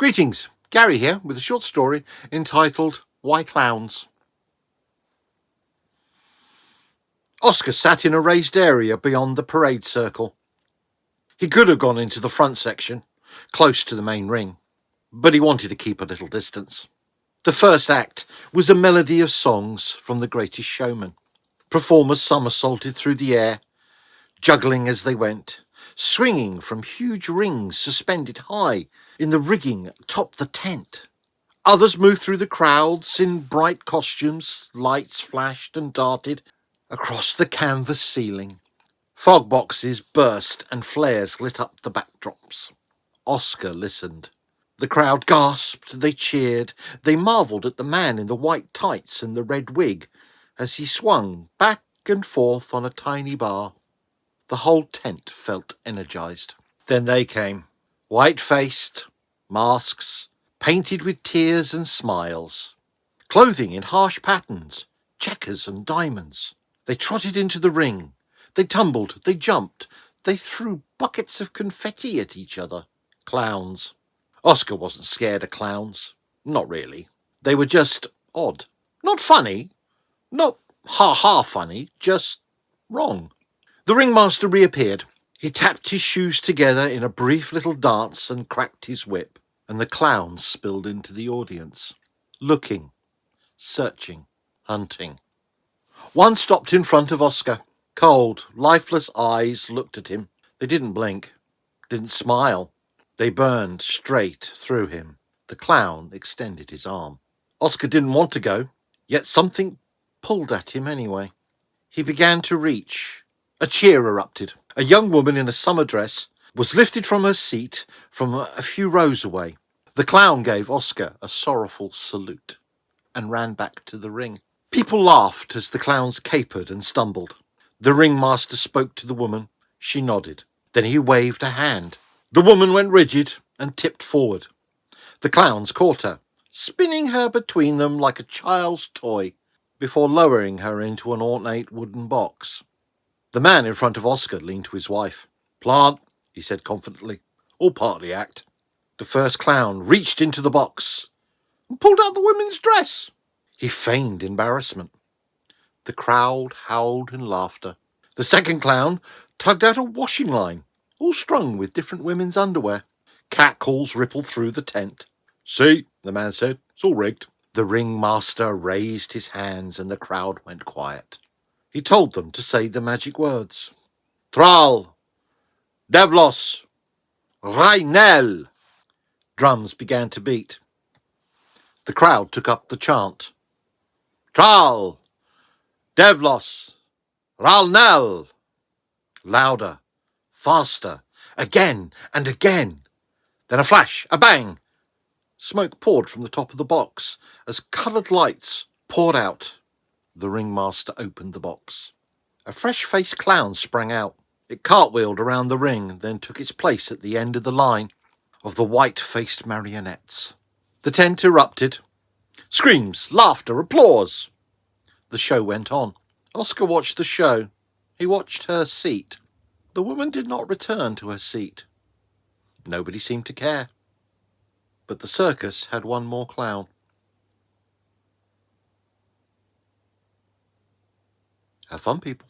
Greetings, Gary here with a short story entitled Why Clowns. Oscar sat in a raised area beyond the parade circle. He could have gone into the front section, close to the main ring, but he wanted to keep a little distance. The first act was a medley of songs from The Greatest Showman. Performers somersaulted through the air, juggling as they went, swinging from huge rings suspended high in the rigging atop the tent. Others moved through the crowds in bright costumes, lights flashed and darted across the canvas ceiling. Fog boxes burst and flares lit up the backdrops. Oscar listened. The crowd gasped, they cheered, they marvelled at the man in the white tights and the red wig as he swung back and forth on a tiny bar. The whole tent felt energised. Then they came, white-faced, masks, painted with tears and smiles, clothing in harsh patterns, checkers and diamonds. They trotted into the ring. They tumbled, they jumped, they threw buckets of confetti at each other. Clowns. Oscar wasn't scared of clowns. Not really. They were just odd. Not funny. Not ha-ha funny, just wrong. The ringmaster reappeared. He tapped his shoes together in a brief little dance and cracked his whip, and the clowns spilled into the audience, looking, searching, hunting. One stopped in front of Oscar. Cold, lifeless eyes looked at him. They didn't blink, didn't smile. They burned straight through him. The clown extended his arm. Oscar didn't want to go, yet something pulled at him anyway. He began to reach. A cheer erupted. A young woman in a summer dress was lifted from her seat from a few rows away. The clown gave Oscar a sorrowful salute and ran back to the ring. People laughed as the clowns capered and stumbled. The ringmaster spoke to the woman. She nodded. Then he waved a hand. The woman went rigid and tipped forward. The clowns caught her, spinning her between them like a child's toy, before lowering her into an ornate wooden box. The man in front of Oscar leaned to his wife. "Plant," he said confidently. "All part of the act." The first clown reached into the box and pulled out the woman's dress. He feigned embarrassment. The crowd howled in laughter. The second clown tugged out a washing line, all strung with different women's underwear. Catcalls rippled through the tent. "See," the man said, "it's all rigged." The ringmaster raised his hands and the crowd went quiet. He told them to say the magic words. Tral, Devlos, Rainel. Drums began to beat. The crowd took up the chant. Tral, Devlos, Ralnel. Louder, faster, again and again. Then a flash, a bang. Smoke poured from the top of the box as coloured lights poured out. The ringmaster opened the box. A fresh-faced clown sprang out. It cartwheeled around the ring, then took its place at the end of the line of the white-faced marionettes. The tent erupted. Screams, laughter, applause. The show went on. Oscar watched the show. He watched her seat. The woman did not return to her seat. Nobody seemed to care. But the circus had one more clown. Have fun, people.